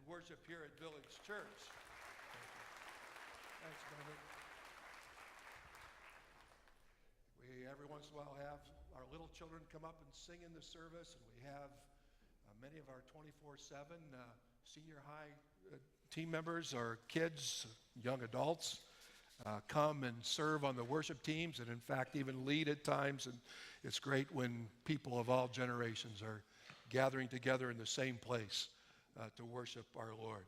worship here at Village Church. Thanks, Bennett. We every once in a while have our little children come up and sing in the service, and we have many of our 24/7 senior high team members or kids, young adults, come and serve on the worship teams and in fact even lead at times. And it's great when people of all generations are gathering together in the same place to worship our Lord.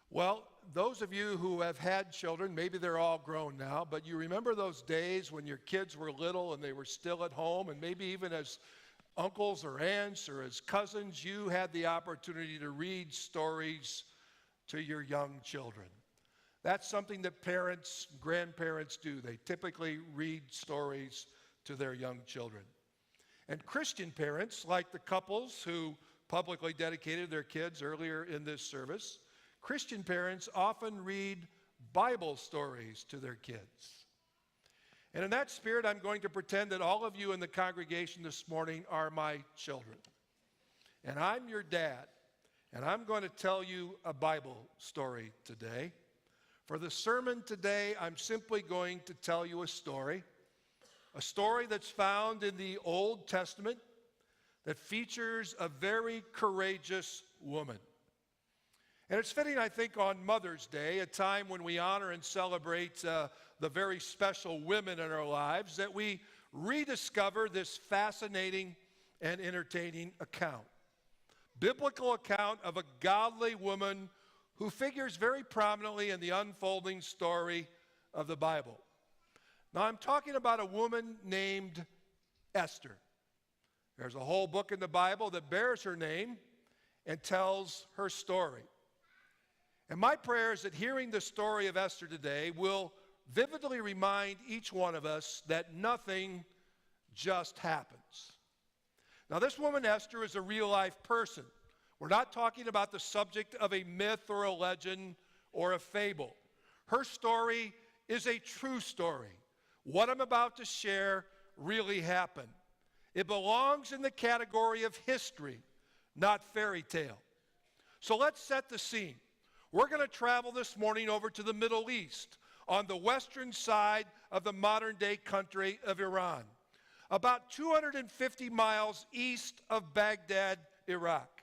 Well, those of you who have had children, maybe they're all grown now, but you remember those days when your kids were little and they were still at home, and maybe even as uncles or aunts or as cousins, you had the opportunity to read stories to your young children. That's something that parents, grandparents do. They typically read stories to their young children. And Christian parents, like the couples who publicly dedicated their kids earlier in this service, Christian parents often read Bible stories to their kids. And in that spirit, I'm going to pretend that all of you in the congregation this morning are my children. And I'm your dad, and I'm going to tell you a Bible story today. For the sermon today, I'm simply going to tell you a story that's found in the Old Testament that features a very courageous woman. And it's fitting, I think, on Mother's Day, a time when we honor and celebrate the very special women in our lives, that we rediscover this fascinating and entertaining account. Biblical account of a godly woman who figures very prominently in the unfolding story of the Bible. Now, I'm talking about a woman named Esther. There's a whole book in the Bible that bears her name and tells her story. And my prayer is that hearing the story of Esther today will vividly remind each one of us that nothing just happens. Now, this woman, Esther, is a real-life person. We're not talking about the subject of a myth or a legend or a fable. Her story is a true story. What I'm about to share really happened. It belongs in the category of history, not fairy tale. So let's set the scene. We're going to travel this morning over to the Middle East on the western side of the modern-day country of Iran, about 250 miles east of Baghdad, Iraq.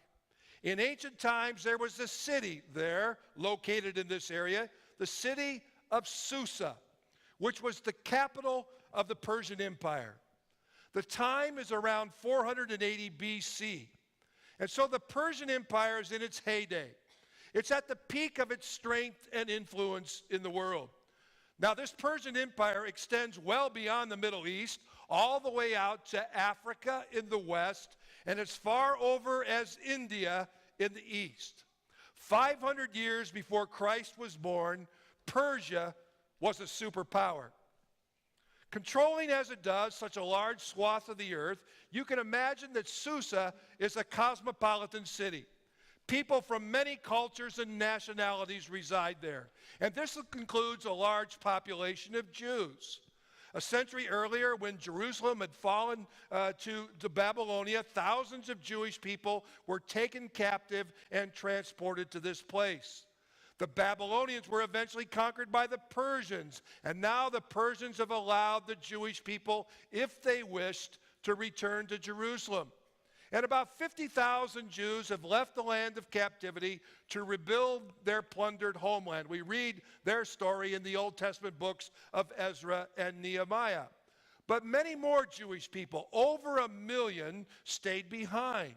In ancient times, there was a city there located in this area, the city of Susa, which was the capital of the Persian Empire. The time is around 480 BC. And so the Persian Empire is in its heyday. It's at the peak of its strength and influence in the world. Now, this Persian Empire extends well beyond the Middle East, all the way out to Africa in the west, and as far over as India in the east. 500 years before Christ was born, Persia was a superpower. Controlling as it does such a large swath of the earth, you can imagine that Susa is a cosmopolitan city. People from many cultures and nationalities reside there. And this includes a large population of Jews. A century earlier, when Jerusalem had fallen to Babylonia, thousands of Jewish people were taken captive and transported to this place. The Babylonians were eventually conquered by the Persians, and now the Persians have allowed the Jewish people, if they wished, to return to Jerusalem. And about 50,000 Jews have left the land of captivity to rebuild their plundered homeland. We read their story in the Old Testament books of Ezra and Nehemiah. But many more Jewish people, over 1 million, stayed behind.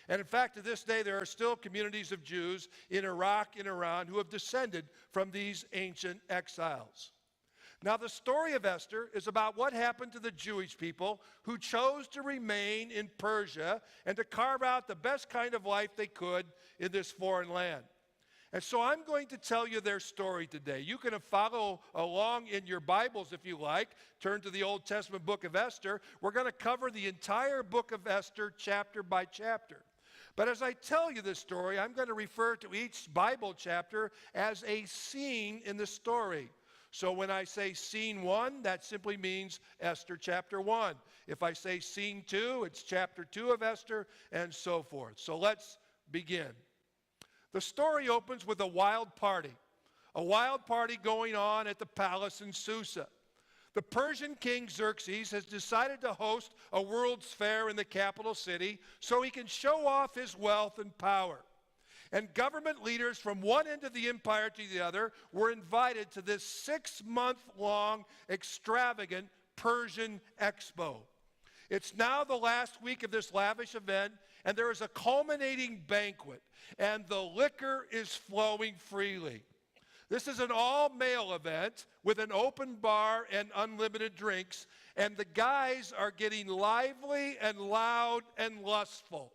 And in fact, to this day, there are still communities of Jews in Iraq and Iran who have descended from these ancient exiles. Now, the story of Esther is about what happened to the Jewish people who chose to remain in Persia and to carve out the best kind of life they could in this foreign land. And so I'm going to tell you their story today. You can follow along in your Bibles if you like. Turn to the Old Testament book of Esther. We're going to cover the entire book of Esther chapter by chapter. But as I tell you this story, I'm going to refer to each Bible chapter as a scene in the story. So when I say scene 1, that simply means Esther chapter 1. If I say scene 2, it's chapter 2 of Esther, and so forth. So let's begin. The story opens with a wild party going on at the palace in Susa. The Persian king Xerxes has decided to host a world's fair in the capital city so he can show off his wealth and power. And government leaders from one end of the empire to the other were invited to this 6-month-long extravagant Persian expo. It's now the last week of this lavish event, and there is a culminating banquet, and the liquor is flowing freely. This is an all-male event with an open bar and unlimited drinks, and the guys are getting lively and loud and lustful.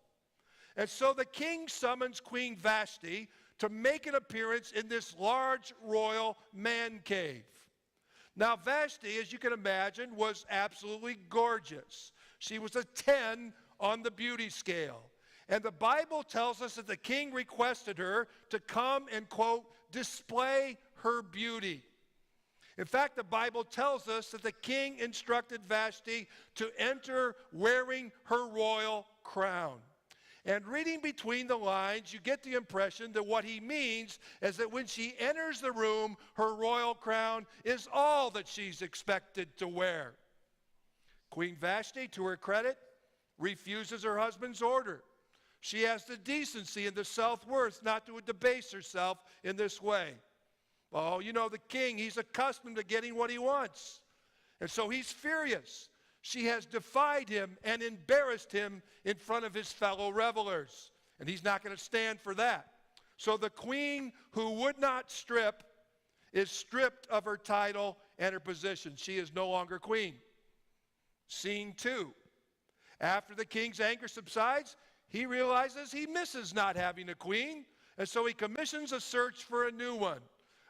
And so the king summons Queen Vashti to make an appearance in this large royal man cave. Now Vashti, as you can imagine, was absolutely gorgeous. She was a 10 on the beauty scale. And the Bible tells us that the king requested her to come and, quote, display her beauty. In fact, the Bible tells us that the king instructed Vashti to enter wearing her royal crown. And reading between the lines, you get the impression that what he means is that when she enters the room, her royal crown is all that she's expected to wear. Queen Vashti, to her credit, refuses her husband's order. She has the decency and the self-worth not to debase herself in this way. Oh, you know, the king, he's accustomed to getting what he wants. And so he's furious. She has defied him and embarrassed him in front of his fellow revelers. And he's not going to stand for that. So the queen who would not strip is stripped of her title and her position. She is no longer queen. Scene 2. After the king's anger subsides, he realizes he misses not having a queen, and so he commissions a search for a new one.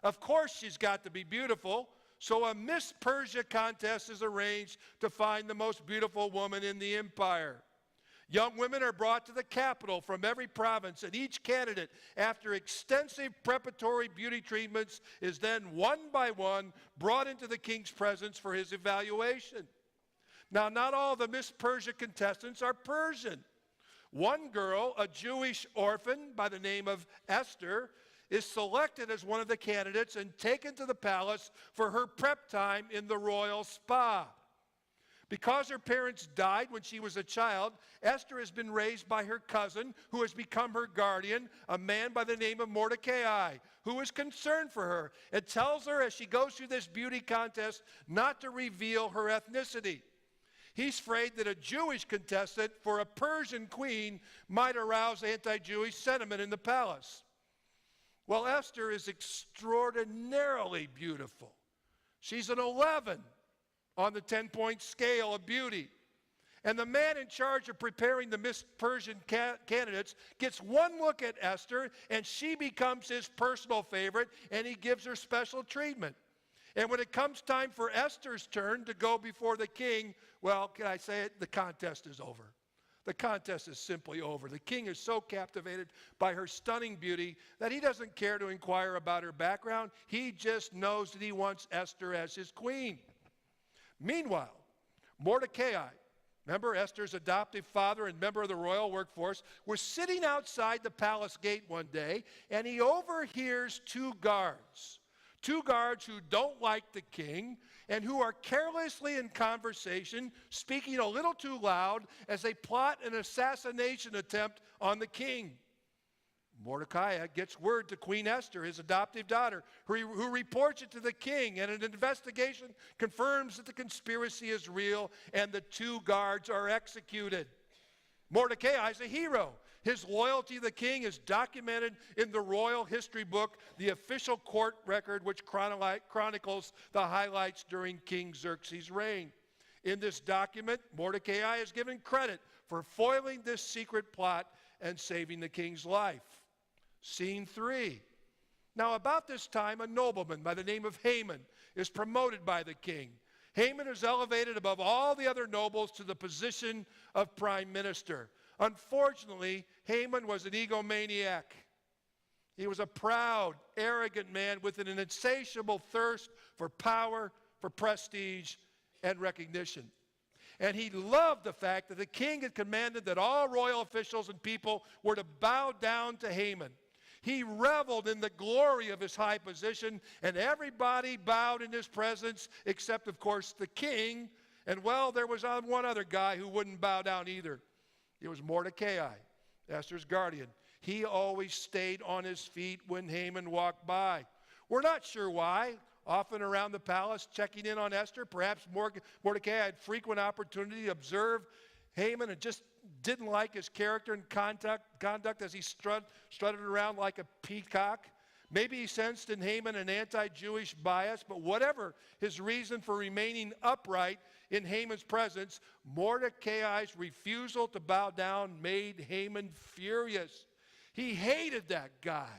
Of course, she's got to be beautiful, so a Miss Persia contest is arranged to find the most beautiful woman in the empire. Young women are brought to the capital from every province, and each candidate, after extensive preparatory beauty treatments, is then one by one brought into the king's presence for his evaluation. Now, not all the Miss Persia contestants are Persian. One girl, a Jewish orphan by the name of Esther, is selected as one of the candidates and taken to the palace for her prep time in the royal spa. Because her parents died when she was a child, Esther has been raised by her cousin, who has become her guardian, a man by the name of Mordecai, who is concerned for her and tells her as she goes through this beauty contest not to reveal her ethnicity. He's afraid that a Jewish contestant for a Persian queen might arouse anti-Jewish sentiment in the palace. Well, Esther is extraordinarily beautiful. She's an 11 on the 10-point scale of beauty. And the man in charge of preparing the Miss Persian candidates gets one look at Esther, and she becomes his personal favorite, and he gives her special treatment. And when it comes time for Esther's turn to go before the king, well, can I say it? The contest is over. The contest is simply over. The king is so captivated by her stunning beauty that he doesn't care to inquire about her background. He just knows that he wants Esther as his queen. Meanwhile, Mordecai, remember Esther's adoptive father and member of the royal workforce, was sitting outside the palace gate one day, and he overhears two guards who don't like the king and who are carelessly in conversation, speaking a little too loud as they plot an assassination attempt on the king. Mordecai gets word to Queen Esther, his adoptive daughter, who reports it to the king, and an investigation confirms that the conspiracy is real and the two guards are executed. Mordecai is a hero. His loyalty to the king is documented in the royal history book, the official court record, which chronicles the highlights during King Xerxes' reign. In this document, Mordecai is given credit for foiling this secret plot and saving the king's life. Scene 3. Now, about this time, a nobleman by the name of Haman is promoted by the king. Haman is elevated above all the other nobles to the position of prime minister. Unfortunately, Haman was an egomaniac. He was a proud, arrogant man with an insatiable thirst for power, for prestige, and recognition. And he loved the fact that the king had commanded that all royal officials and people were to bow down to Haman. He reveled in the glory of his high position, and everybody bowed in his presence, except, of course, the king. And, well, there was one other guy who wouldn't bow down either. It was Mordecai, Esther's guardian. He always stayed on his feet when Haman walked by. We're not sure why. Often around the palace, checking in on Esther. Perhaps Mordecai had frequent opportunity to observe Haman and just didn't like his character and conduct as he strutted around like a peacock. Maybe he sensed in Haman an anti-Jewish bias, but whatever his reason for remaining upright in Haman's presence, Mordecai's refusal to bow down made Haman furious. He hated that guy.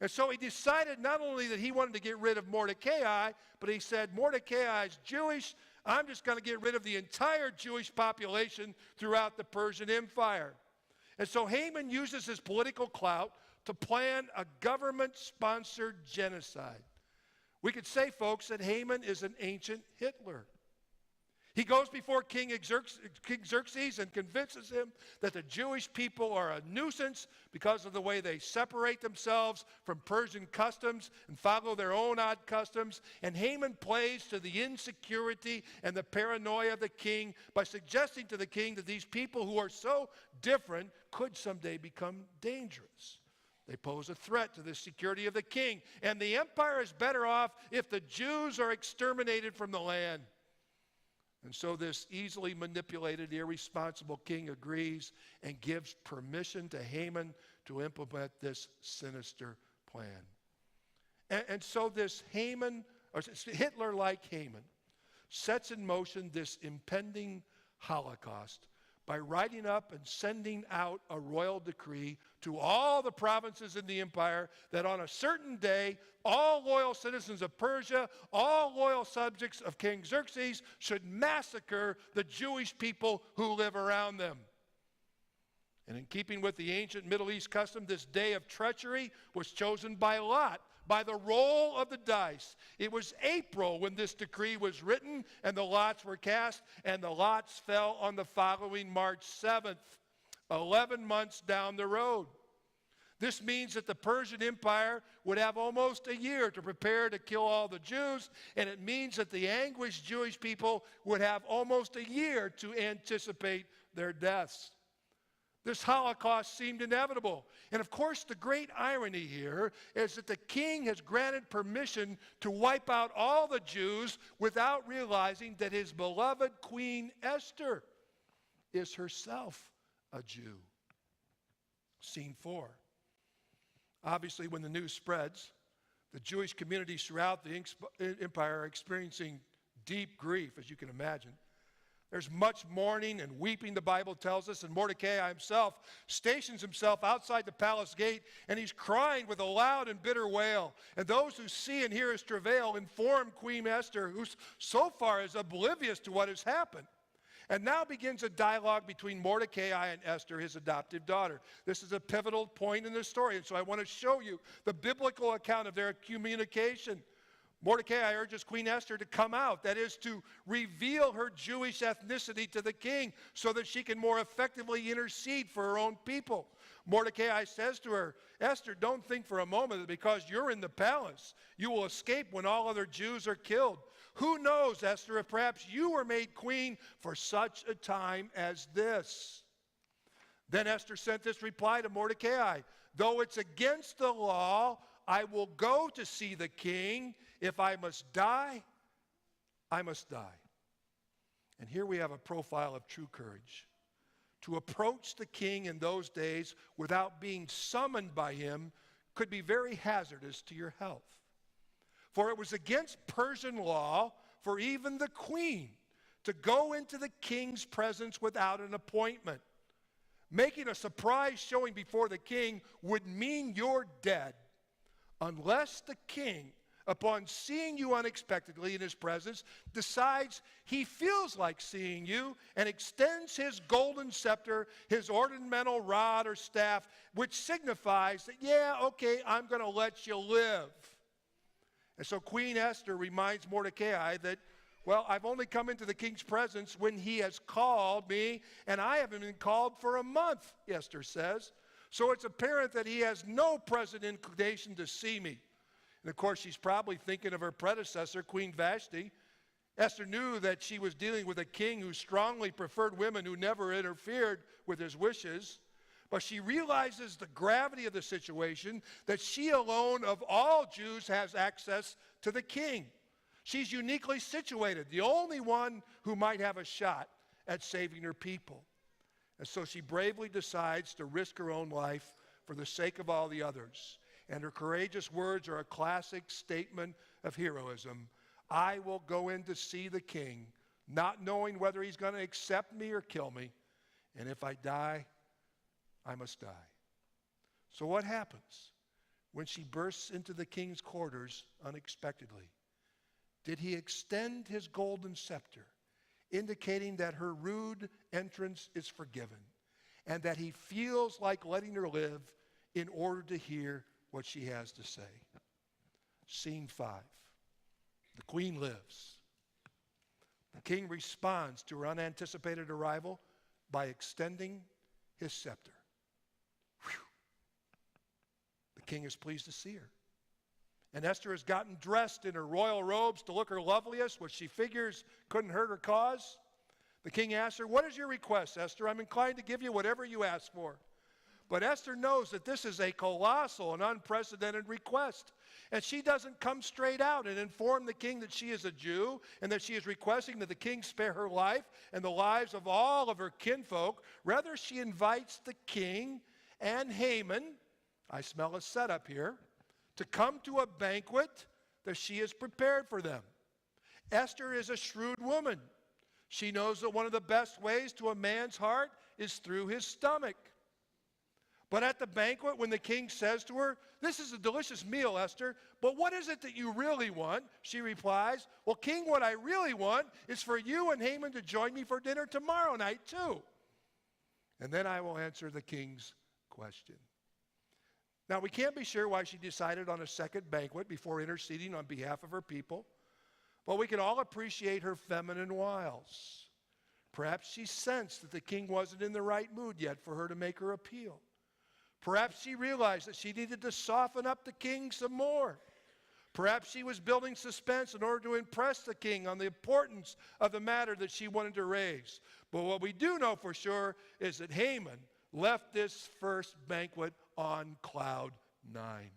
And so he decided not only that he wanted to get rid of Mordecai, but he said, Mordecai is Jewish. I'm just going to get rid of the entire Jewish population throughout the Persian Empire. And so Haman uses his political clout to plan a government-sponsored genocide. We could say, folks, that Haman is an ancient Hitler. He goes before King Xerxes and convinces him that the Jewish people are a nuisance because of the way they separate themselves from Persian customs and follow their own odd customs. And Haman plays to the insecurity and the paranoia of the king by suggesting to the king that these people who are so different could someday become dangerous. They pose a threat to the security of the king. And the empire is better off if the Jews are exterminated from the land. And so this easily manipulated, irresponsible king agrees and gives permission to Haman to implement this sinister plan. And so this Hitler-like Haman sets in motion this impending Holocaust by writing up and sending out a royal decree to all the provinces in the empire that on a certain day, all loyal citizens of Persia, all loyal subjects of King Xerxes should massacre the Jewish people who live around them. And in keeping with the ancient Middle East custom, this day of treachery was chosen by lot, by the roll of the dice. It was April when this decree was written and the lots were cast, and the lots fell on the following March 7th, 11 months down the road. This means that the Persian Empire would have almost a year to prepare to kill all the Jews, and it means that the anguished Jewish people would have almost a year to anticipate their deaths. This Holocaust seemed inevitable. And of course, the great irony here is that the king has granted permission to wipe out all the Jews without realizing that his beloved Queen Esther is herself a Jew. Scene 4. Obviously, when the news spreads, the Jewish communities throughout the empire are experiencing deep grief, as you can imagine. There's much mourning and weeping, the Bible tells us, and Mordecai himself stations himself outside the palace gate, and he's crying with a loud and bitter wail. And those who see and hear his travail inform Queen Esther, who so far is oblivious to what has happened. And now begins a dialogue between Mordecai and Esther, his adoptive daughter. This is a pivotal point in the story, and so I want to show you the biblical account of their communication. Mordecai urges Queen Esther to come out, that is, to reveal her Jewish ethnicity to the king so that she can more effectively intercede for her own people. Mordecai says to her, Esther, don't think for a moment that because you're in the palace, you will escape when all other Jews are killed. Who knows, Esther, if perhaps you were made queen for such a time as this. Then Esther sent this reply to Mordecai, though it's against the law, I will go to see the king. If I must die, I must die. And here we have a profile of true courage. To approach the king in those days without being summoned by him could be very hazardous to your health. For it was against Persian law for even the queen to go into the king's presence without an appointment. Making a surprise showing before the king would mean you're dead, unless the king, upon seeing you unexpectedly in his presence, decides he feels like seeing you and extends his golden scepter, his ornamental rod or staff, which signifies that, yeah, okay, I'm going to let you live. And so Queen Esther reminds Mordecai that, well, I've only come into the king's presence when he has called me, and I haven't been called for a month, Esther says. So it's apparent that he has no present inclination to see me. And of course, she's probably thinking of her predecessor, Queen Vashti. Esther knew that she was dealing with a king who strongly preferred women who never interfered with his wishes. But she realizes the gravity of the situation, that she alone of all Jews has access to the king. She's uniquely situated, the only one who might have a shot at saving her people. And so she bravely decides to risk her own life for the sake of all the others. And her courageous words are a classic statement of heroism. I will go in to see the king, not knowing whether he's going to accept me or kill me. And if I die, I must die. So what happens when she bursts into the king's quarters unexpectedly? Did he extend his golden scepter, indicating that her rude entrance is forgiven and that he feels like letting her live in order to hear what she has to say? Scene 5. The queen lives. The king responds to her unanticipated arrival by extending his scepter. Whew. The king is pleased to see her. And Esther has gotten dressed in her royal robes to look her loveliest, which she figures couldn't hurt her cause. The king asks her, "What is your request, Esther? I'm inclined to give you whatever you ask for." But Esther knows that this is a colossal and unprecedented request. And she doesn't come straight out and inform the king that she is a Jew and that she is requesting that the king spare her life and the lives of all of her kinfolk. Rather, she invites the king and Haman, I smell a setup here, to come to a banquet that she has prepared for them. Esther is a shrewd woman. She knows that one of the best ways to a man's heart is through his stomach. But at the banquet, when the king says to her, "This is a delicious meal, Esther, but what is it that you really want?" she replies, "Well, king, what I really want is for you and Haman to join me for dinner tomorrow night, too. And then I will answer the king's question." Now, we can't be sure why she decided on a second banquet before interceding on behalf of her people, but we can all appreciate her feminine wiles. Perhaps she sensed that the king wasn't in the right mood yet for her to make her appeal. Perhaps she realized that she needed to soften up the king some more. Perhaps she was building suspense in order to impress the king on the importance of the matter that she wanted to raise. But what we do know for sure is that Haman left this first banquet on cloud 9.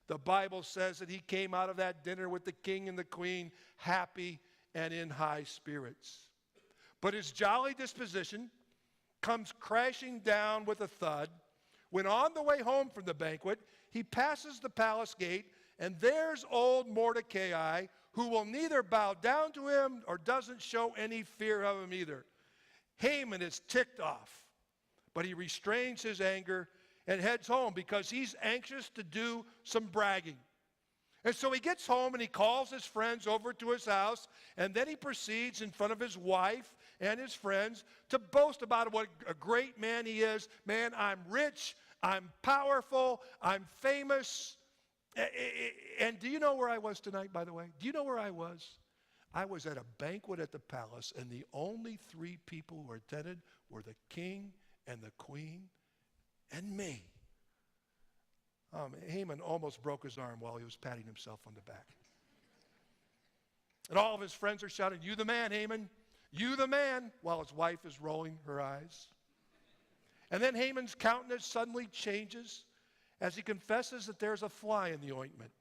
The Bible says that he came out of that dinner with the king and the queen happy and in high spirits. But his jolly disposition comes crashing down with a thud when on the way home from the banquet, he passes the palace gate, and there's old Mordecai, who will neither bow down to him or doesn't show any fear of him either. Haman is ticked off, but he restrains his anger and heads home because he's anxious to do some bragging. And so he gets home and he calls his friends over to his house, and then he proceeds in front of his wife and his friends to boast about what a great man he is. "Man, I'm rich, I'm powerful, I'm famous." And do you know where I was tonight, by the way? Do you know where I was? I was at a banquet at the palace, and the only 3 people who attended were the king and the queen and me. Haman almost broke his arm while he was patting himself on the back. And all of his friends are shouting, "You the man, Haman, you the man," while his wife is rolling her eyes. And then Haman's countenance suddenly changes as he confesses that there's a fly in the ointment,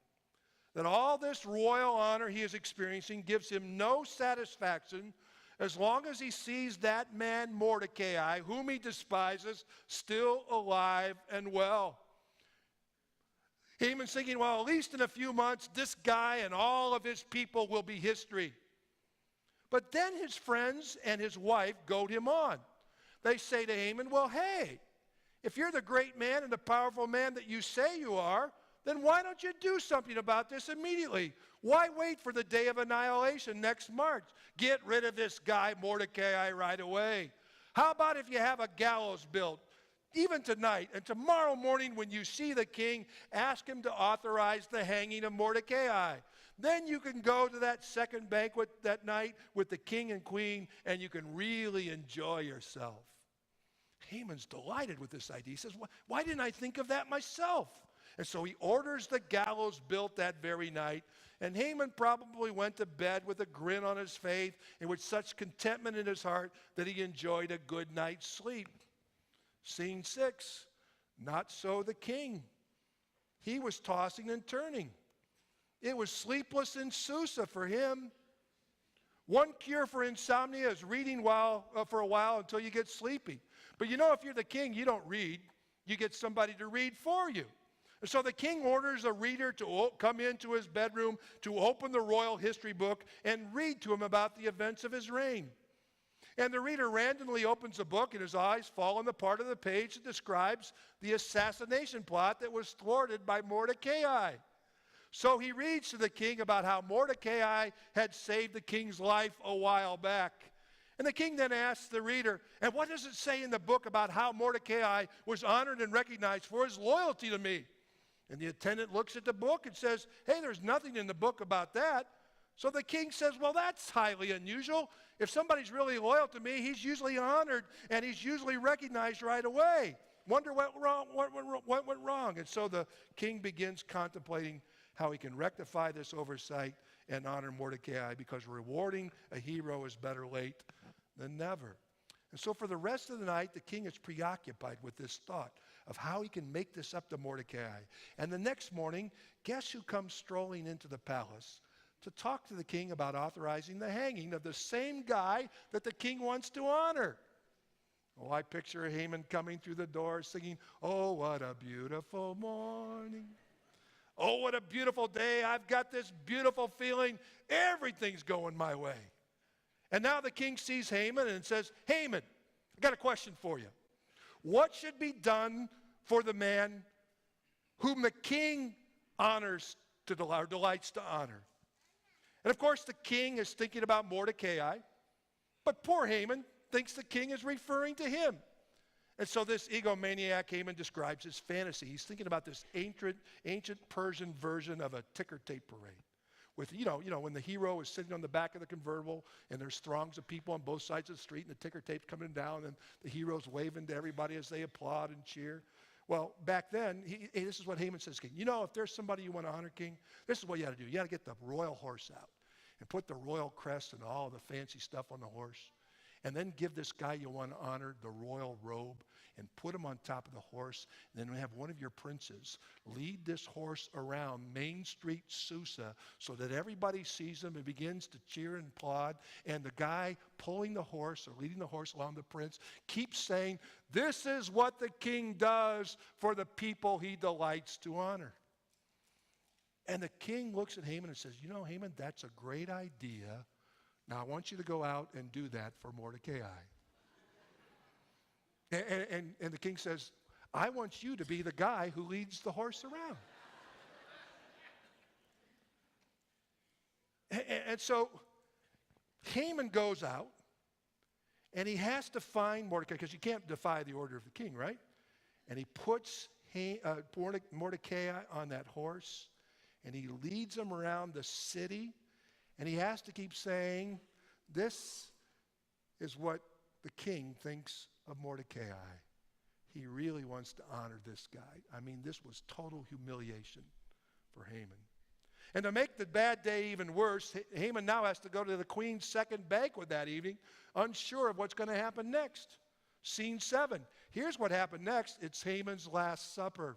that all this royal honor he is experiencing gives him no satisfaction as long as he sees that man Mordecai, whom he despises, still alive and well. Haman's thinking, well, at least in a few months, this guy and all of his people will be history. But then his friends and his wife goad him on. They say to Haman, "Well, hey, if you're the great man and the powerful man that you say you are, then why don't you do something about this immediately? Why wait for the day of annihilation next March? Get rid of this guy Mordecai right away. How about if you have a gallows built, even tonight, and tomorrow morning when you see the king, ask him to authorize the hanging of Mordecai. Then you can go to that second banquet that night with the king and queen, and you can really enjoy yourself." Haman's delighted with this idea. He says, why didn't I think of that myself? And so he orders the gallows built that very night. And Haman probably went to bed with a grin on his face and with such contentment in his heart that he enjoyed a good night's sleep. Scene 6, not so the king. He was tossing and turning. It was sleepless in Susa for him. One cure for insomnia is reading for a while until you get sleepy. But you know, if you're the king, you don't read. You get somebody to read for you. And so the king orders a reader to come into his bedroom to open the royal history book and read to him about the events of his reign. And the reader randomly opens the book and his eyes fall on the part of the page that describes the assassination plot that was thwarted by Mordecai. So he reads to the king about how Mordecai had saved the king's life a while back. And the king then asks the reader, and what does it say in the book about how Mordecai was honored and recognized for his loyalty to me? And the attendant looks at the book and says, hey, there's nothing in the book about that. So the king says, well, that's highly unusual. If somebody's really loyal to me, he's usually honored and he's usually recognized right away. Wonder what went wrong. And so the king begins contemplating how he can rectify this oversight and honor Mordecai, because rewarding a hero is better late than never. And so for the rest of the night, the king is preoccupied with this thought of how he can make this up to Mordecai. And the next morning, guess who comes strolling into the palace to talk to the king about authorizing the hanging of the same guy that the king wants to honor? Oh, I picture Haman coming through the door singing, oh, what a beautiful morning. Oh, what a beautiful day. I've got this beautiful feeling. Everything's going my way. And now the king sees Haman and says, Haman, I got a question for you. What should be done for the man whom the king honors or delights to honor? And of course, the king is thinking about Mordecai, but poor Haman thinks the king is referring to him. And so this egomaniac Haman describes his fantasy. He's thinking about this ancient Persian version of a ticker tape parade. With, you know, when the hero is sitting on the back of the convertible and there's throngs of people on both sides of the street and the ticker tape's coming down and the hero's waving to everybody as they applaud and cheer. Well, back then, this is what Haman says, King. You know, if there's somebody you want to honor, King, this is what you got to do. You got to get the royal horse out and put the royal crest and all the fancy stuff on the horse. And then give this guy you want to honor the royal robe and put him on top of the horse. And then have one of your princes lead this horse around Main Street, Susa, so that everybody sees him and begins to cheer and applaud. And the guy pulling the horse or leading the horse along, the prince, keeps saying, this is what the king does for the people he delights to honor. And the king looks at Haman and says, you know, Haman, that's a great idea. Now, I want you to go out and do that for Mordecai. And the king says, I want you to be the guy who leads the horse around. And so Haman goes out, and he has to find Mordecai, because you can't defy the order of the king, right? And he puts Mordecai on that horse, and he leads him around the city. And he has to keep saying, this is what the king thinks of Mordecai. He really wants to honor this guy. I mean, this was total humiliation for Haman. And to make the bad day even worse, Haman now has to go to the queen's second banquet that evening, unsure of what's going to happen next. Scene 7. Here's what happened next. It's Haman's last supper.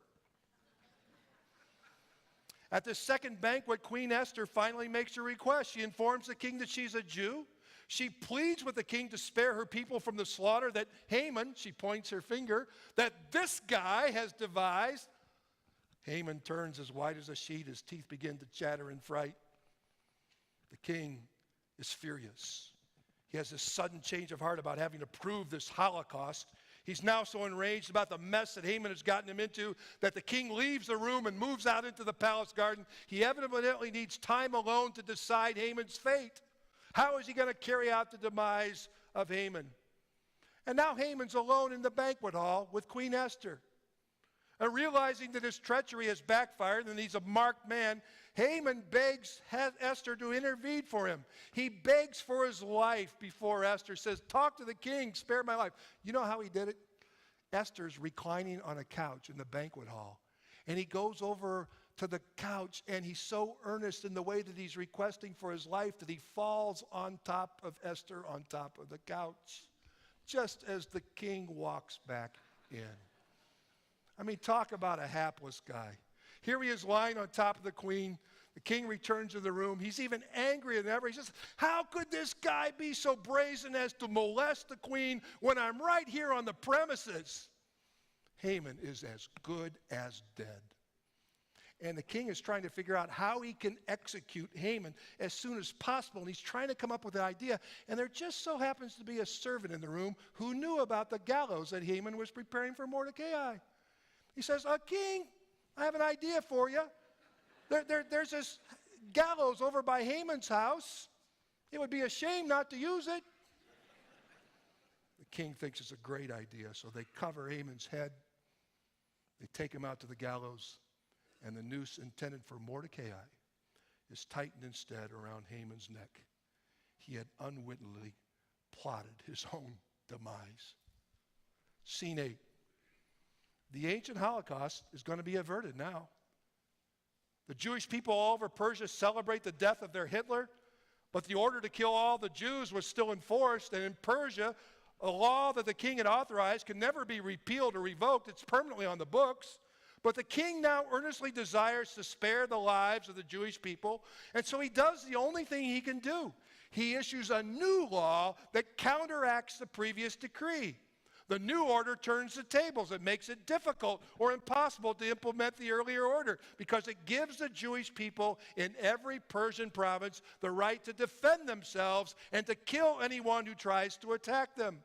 At the second banquet, Queen Esther finally makes her request. She informs the king that she's a Jew. She pleads with the king to spare her people from the slaughter that Haman, she points her finger, that this guy has devised. Haman turns as white as a sheet. His teeth begin to chatter in fright. The king is furious. He has this sudden change of heart about having to prove this Holocaust. He's now so enraged about the mess that Haman has gotten him into that the king leaves the room and moves out into the palace garden. He evidently needs time alone to decide Haman's fate. How is he going to carry out the demise of Haman? And now Haman's alone in the banquet hall with Queen Esther. And realizing that his treachery has backfired and he's a marked man, Haman begs Esther to intervene for him. He begs for his life before Esther says, talk to the king, spare my life. You know how he did it? Esther's reclining on a couch in the banquet hall. And he goes over to the couch, and he's so earnest in the way that he's requesting for his life that he falls on top of Esther, on top of the couch, just as the king walks back in. I mean, talk about a hapless guy. Here he is lying on top of the queen. The king returns to the room. He's even angrier than ever. He says, how could this guy be so brazen as to molest the queen when I'm right here on the premises? Haman is as good as dead. And the king is trying to figure out how he can execute Haman as soon as possible. And he's trying to come up with an idea. And there just so happens to be a servant in the room who knew about the gallows that Haman was preparing for Mordecai. He says, King, I have an idea for you. There's this gallows over by Haman's house. It would be a shame not to use it. The king thinks it's a great idea, so they cover Haman's head. They take him out to the gallows, and the noose intended for Mordecai is tightened instead around Haman's neck. He had unwittingly plotted his own demise. Scene 8. The ancient Holocaust is going to be averted now. The Jewish people all over Persia celebrate the death of their Hitler, but the order to kill all the Jews was still enforced, and in Persia, a law that the king had authorized can never be repealed or revoked. It's permanently on the books. But the king now earnestly desires to spare the lives of the Jewish people, and so he does the only thing he can do. He issues a new law that counteracts the previous decree. The new order turns the tables. It makes it difficult or impossible to implement the earlier order because it gives the Jewish people in every Persian province the right to defend themselves and to kill anyone who tries to attack them.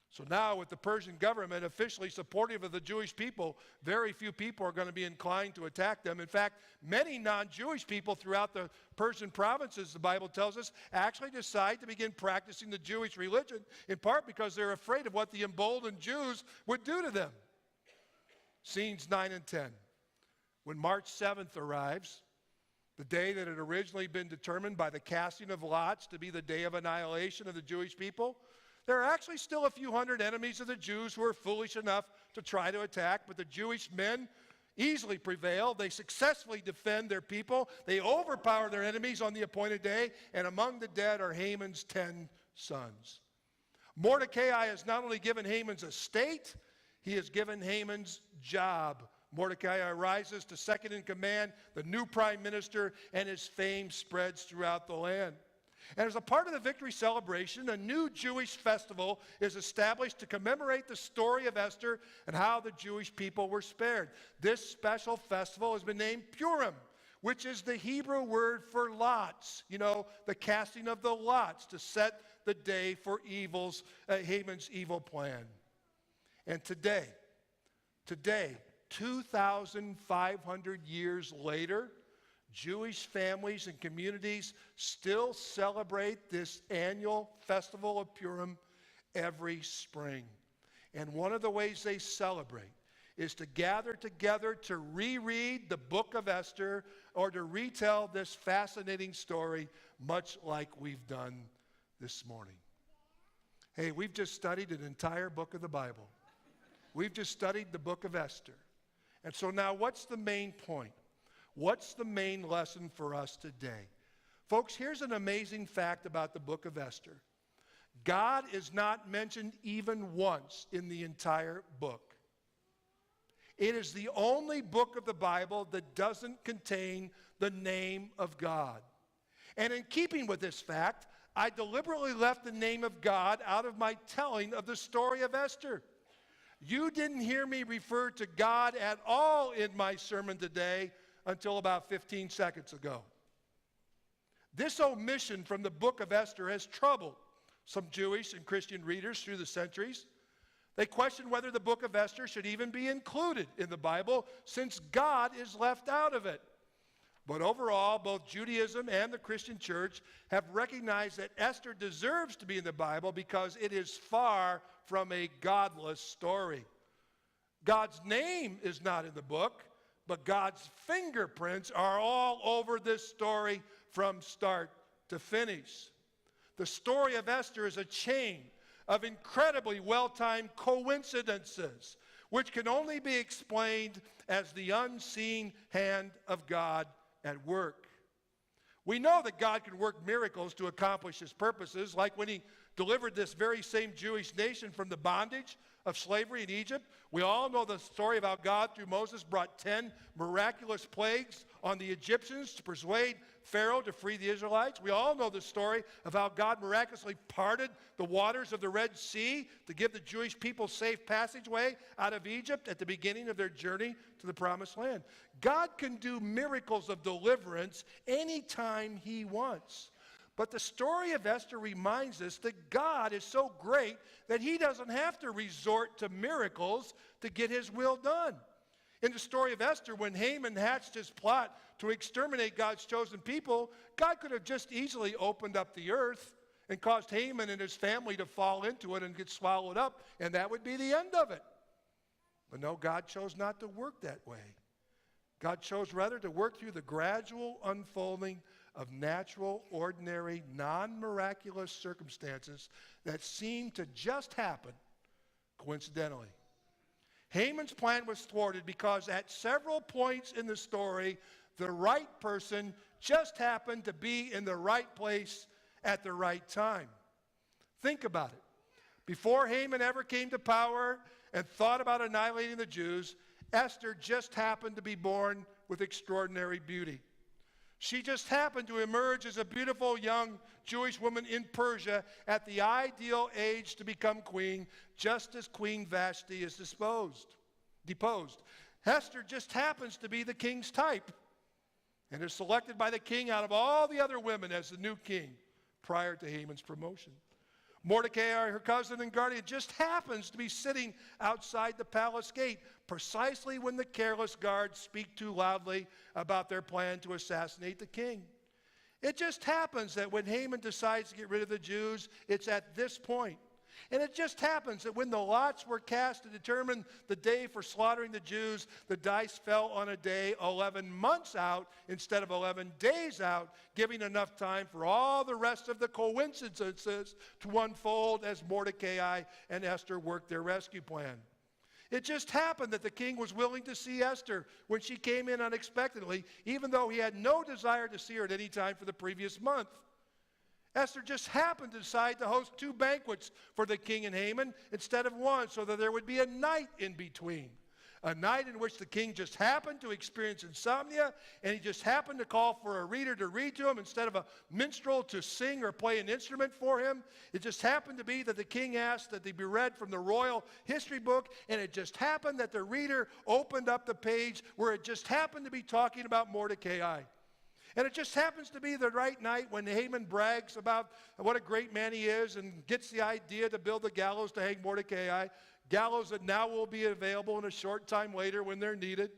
So now with the Persian government officially supportive of the Jewish people, very few people are going to be inclined to attack them. In fact, many non-Jewish people throughout the Persian provinces, the Bible tells us, actually decide to begin practicing the Jewish religion, in part because they're afraid of what the emboldened Jews would do to them. Scenes 9 and 10. When March 7th arrives, the day that had originally been determined by the casting of lots to be the day of annihilation of the Jewish people, there are actually still a few hundred enemies of the Jews who are foolish enough to try to attack, but the Jewish men easily prevail. They successfully defend their people. They overpower their enemies on the appointed day, and among the dead are Haman's 10 sons. Mordecai has not only given Haman's estate, he has given Haman's job. Mordecai rises to second in command, the new prime minister, and his fame spreads throughout the land. And as a part of the victory celebration, a new Jewish festival is established to commemorate the story of Esther and how the Jewish people were spared. This special festival has been named Purim, which is the Hebrew word for lots. You know, the casting of the lots to set the day for Haman's evil plan. And today, 2,500 years later, Jewish families and communities still celebrate this annual festival of Purim every spring. And one of the ways they celebrate is to gather together to reread the book of Esther or to retell this fascinating story, much like we've done this morning. Hey, we've just studied an entire book of the Bible. We've just studied the book of Esther. And so now what's the main point? What's the main lesson for us today? Folks, here's an amazing fact about the book of Esther. God is not mentioned even once in the entire book. It is the only book of the Bible that doesn't contain the name of God. And in keeping with this fact, I deliberately left the name of God out of my telling of the story of Esther. You didn't hear me refer to God at all in my sermon today until about 15 seconds ago. This omission from the book of Esther has troubled some Jewish and Christian readers through the centuries. They question whether the book of Esther should even be included in the Bible since God is left out of it. But overall, both Judaism and the Christian church have recognized that Esther deserves to be in the Bible because it is far from a godless story. God's name is not in the book, but God's fingerprints are all over this story from start to finish. The story of Esther is a chain of incredibly well-timed coincidences, which can only be explained as the unseen hand of God at work. We know that God can work miracles to accomplish his purposes, like when he delivered this very same Jewish nation from the bondage of slavery in Egypt. We all know the story of how God, through Moses, brought 10 miraculous plagues on the Egyptians to persuade Pharaoh to free the Israelites. We all know the story of how God miraculously parted the waters of the Red Sea to give the Jewish people safe passageway out of Egypt at the beginning of their journey to the Promised Land. God can do miracles of deliverance anytime he wants. But the story of Esther reminds us that God is so great that he doesn't have to resort to miracles to get his will done. In the story of Esther, when Haman hatched his plot to exterminate God's chosen people, God could have just easily opened up the earth and caused Haman and his family to fall into it and get swallowed up, and that would be the end of it. But no, God chose not to work that way. God chose rather to work through the gradual unfolding of natural, ordinary, non-miraculous circumstances that seem to just happen coincidentally. Haman's plan was thwarted because at several points in the story, the right person just happened to be in the right place at the right time. Think about it. Before Haman ever came to power and thought about annihilating the Jews, Esther just happened to be born with extraordinary beauty. She just happened to emerge as a beautiful young Jewish woman in Persia at the ideal age to become queen, just as Queen Vashti is deposed. Esther just happens to be the king's type and is selected by the king out of all the other women as the new king prior to Haman's promotion. Mordecai, her cousin and guardian, just happens to be sitting outside the palace gate precisely when the careless guards speak too loudly about their plan to assassinate the king. It just happens that when Haman decides to get rid of the Jews, it's at this point. And it just happens that when the lots were cast to determine the day for slaughtering the Jews, the dice fell on a day 11 months out instead of 11 days out, giving enough time for all the rest of the coincidences to unfold as Mordecai and Esther worked their rescue plan. It just happened that the king was willing to see Esther when she came in unexpectedly, even though he had no desire to see her at any time for the previous month. Esther just happened to decide to host 2 banquets for the king and Haman instead of one, so that there would be a night in between. A night in which the king just happened to experience insomnia, and he just happened to call for a reader to read to him instead of a minstrel to sing or play an instrument for him. It just happened to be that the king asked that they be read from the royal history book, and it just happened that the reader opened up the page where it just happened to be talking about Mordecai. And it just happens to be the right night when Haman brags about what a great man he is and gets the idea to build a gallows to hang Mordecai, gallows that now will be available in a short time later when they're needed.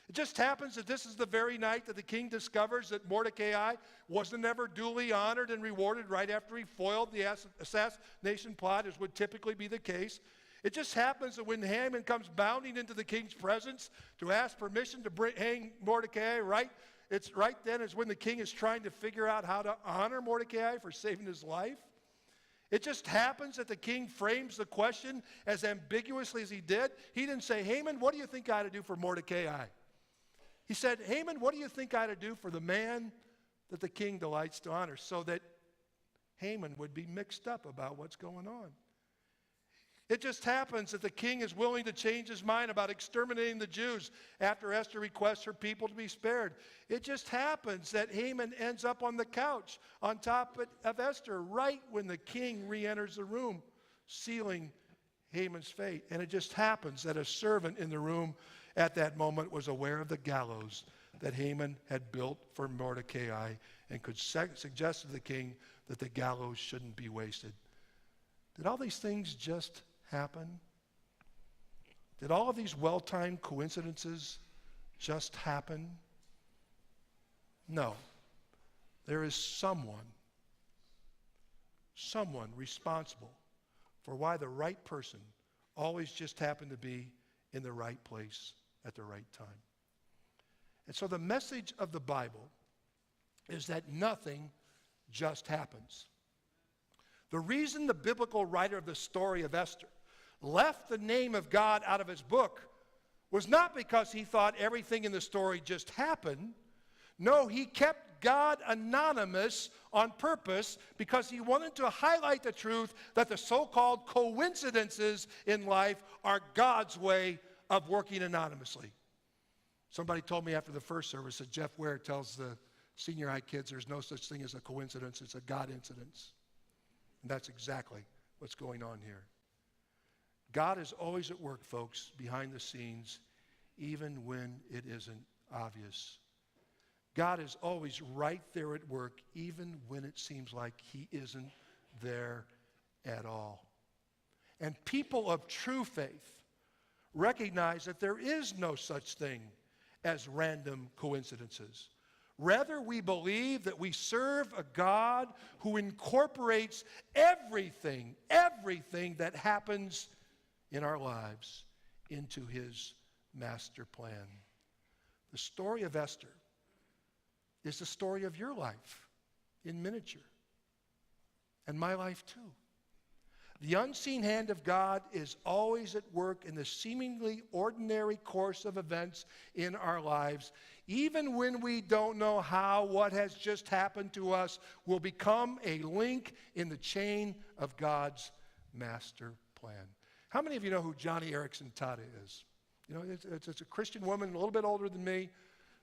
It just happens that this is the very night that the king discovers that Mordecai wasn't ever duly honored and rewarded right after he foiled the assassination plot, as would typically be the case. It just happens that when Haman comes bounding into the king's presence to ask permission to hang Mordecai, it's right then is when the king is trying to figure out how to honor Mordecai for saving his life. It just happens that the king frames the question as ambiguously as he did. He didn't say, Haman, what do you think I ought to do for Mordecai? He said, Haman, what do you think I ought to do for the man that the king delights to honor? So that Haman would be mixed up about what's going on. It just happens that the king is willing to change his mind about exterminating the Jews after Esther requests her people to be spared. It just happens that Haman ends up on the couch on top of Esther right when the king re-enters the room, sealing Haman's fate. And it just happens that a servant in the room at that moment was aware of the gallows that Haman had built for Mordecai and could suggest to the king that the gallows shouldn't be wasted. Did all these things just happen? Did all of these well-timed coincidences just happen? No. There is someone responsible for why the right person always just happened to be in the right place at the right time. And so the message of the Bible is that nothing just happens. The reason the biblical writer of the story of Esther left the name of God out of his book was not because he thought everything in the story just happened. No, he kept God anonymous on purpose because he wanted to highlight the truth that the so-called coincidences in life are God's way of working anonymously. Somebody told me after the first service that Jeff Ware tells the senior high kids there's no such thing as a coincidence, it's a God incidence. And that's exactly what's going on here. God is always at work, folks, behind the scenes, even when it isn't obvious. God is always right there at work, even when it seems like he isn't there at all. And people of true faith recognize that there is no such thing as random coincidences. Rather, we believe that we serve a God who incorporates everything that happens in our lives into his master plan. The story of Esther is the story of your life in miniature, and my life too. The unseen hand of God is always at work in the seemingly ordinary course of events in our lives. Even when we don't know how what has just happened to us will become a link in the chain of God's master plan. How many of you know who Joni Eareckson Tada is? You know, it's a Christian woman, a little bit older than me.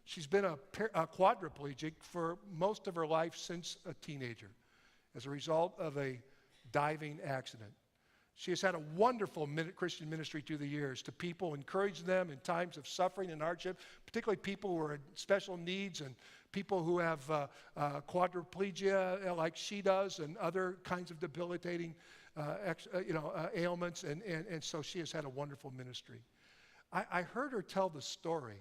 She's been a quadriplegic for most of her life since a teenager as a result of a diving accident. She has had a wonderful Christian ministry through the years to people, encouraging them in times of suffering and hardship, particularly people who are in special needs and people who have quadriplegia like she does and other kinds of debilitating ailments. And so she has had a wonderful ministry. I heard her tell the story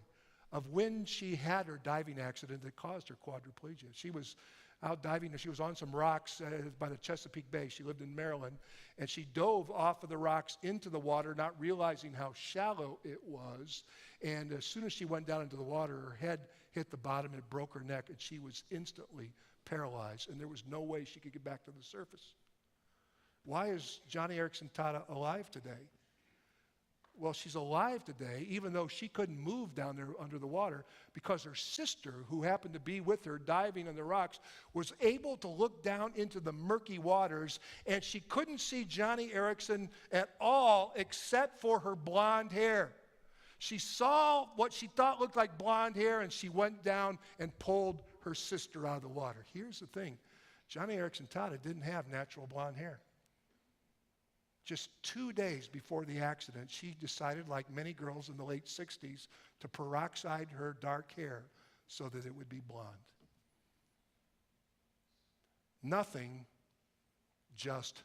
of when she had her diving accident that caused her quadriplegia. She was out diving, and she was on some rocks by the Chesapeake Bay. She lived in Maryland, and she dove off of the rocks into the water, not realizing how shallow it was. And as soon as she went down into the water, her head hit the bottom and it broke her neck, and she was instantly paralyzed, and there was no way she could get back to the surface. Why is Joni Eareckson Tada alive today? Well, she's alive today, even though she couldn't move down there under the water, because her sister, who happened to be with her diving on the rocks, was able to look down into the murky waters, and she couldn't see Joni Eareckson at all except for her blonde hair. She saw what she thought looked like blonde hair, and she went down and pulled her sister out of the water. Here's the thing. Joni Eareckson Tada didn't have natural blonde hair. Just 2 days before the accident, she decided, like many girls in the late 60s, to peroxide her dark hair so that it would be blonde. Nothing just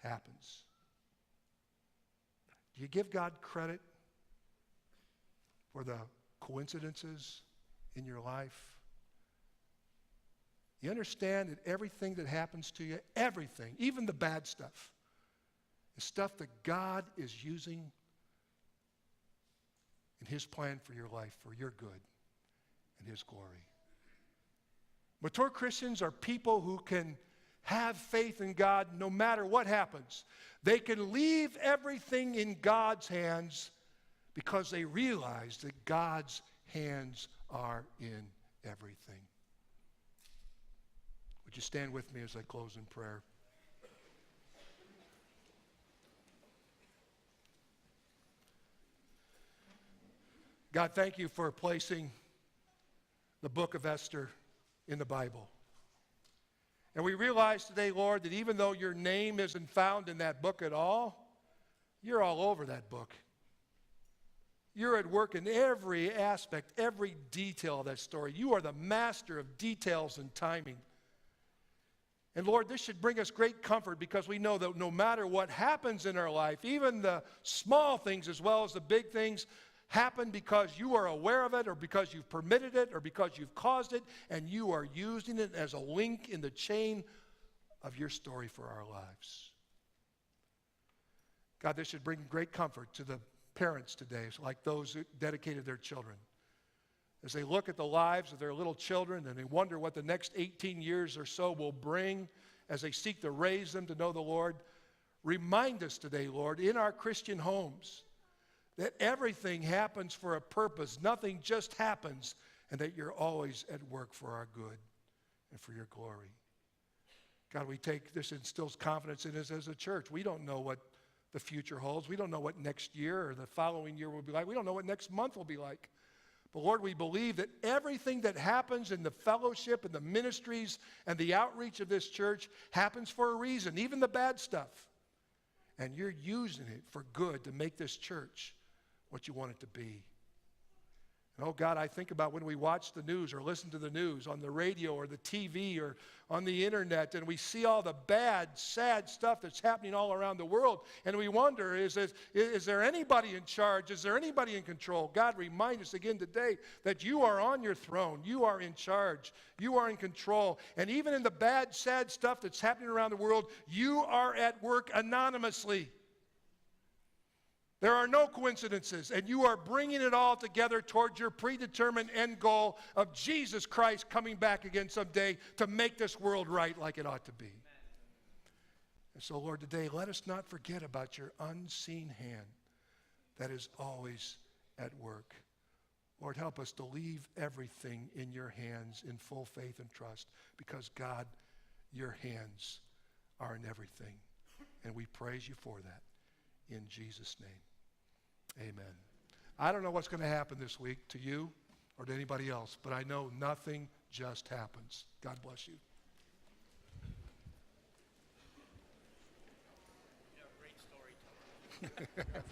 happens. Do you give God credit for the coincidences in your life? You understand that everything that happens to you, everything, even the bad stuff, is stuff that God is using in his plan for your life, for your good and his glory. Mature Christians are people who can have faith in God no matter what happens. They can leave everything in God's hands because they realize that God's hands are in everything. Would you stand with me as I close in prayer? God, thank you for placing the book of Esther in the Bible. And we realize today, Lord, that even though your name isn't found in that book at all, you're all over that book. You're at work in every aspect, every detail of that story. You are the master of details and timing. And Lord, this should bring us great comfort because we know that no matter what happens in our life, even the small things as well as the big things, happen because you are aware of it, or because you've permitted it, or because you've caused it, and you are using it as a link in the chain of your story for our lives. God, this should bring great comfort to the parents today, like those who dedicated their children. As they look at the lives of their little children and they wonder what the next 18 years or so will bring, as they seek to raise them to know the Lord. Remind us today, Lord, in our Christian homes, that everything happens for a purpose. Nothing just happens, and that you're always at work for our good and for your glory. God, we take this, instills confidence in us as a church. We don't know what the future holds. We don't know what next year or the following year will be like. We don't know what next month will be like. But Lord, we believe that everything that happens in the fellowship and the ministries and the outreach of this church happens for a reason, even the bad stuff. And you're using it for good to make this church what you want it to be. And oh God, I think about when we watch the news or listen to the news on the radio or the TV or on the internet, and we see all the bad, sad stuff that's happening all around the world, and we wonder, is there anybody in charge? Is there anybody in control? God, remind us again today that you are on your throne. You are in charge. You are in control. And even in the bad, sad stuff that's happening around the world, you are at work anonymously. There are no coincidences, and you are bringing it all together towards your predetermined end goal of Jesus Christ coming back again someday to make this world right like it ought to be. And so, Lord, today, let us not forget about your unseen hand that is always at work. Lord, help us to leave everything in your hands in full faith and trust, because, God, your hands are in everything, and we praise you for that. In Jesus' name. Amen. I don't know what's going to happen this week to you or to anybody else, but I know nothing just happens. God bless you. Great story, Todd.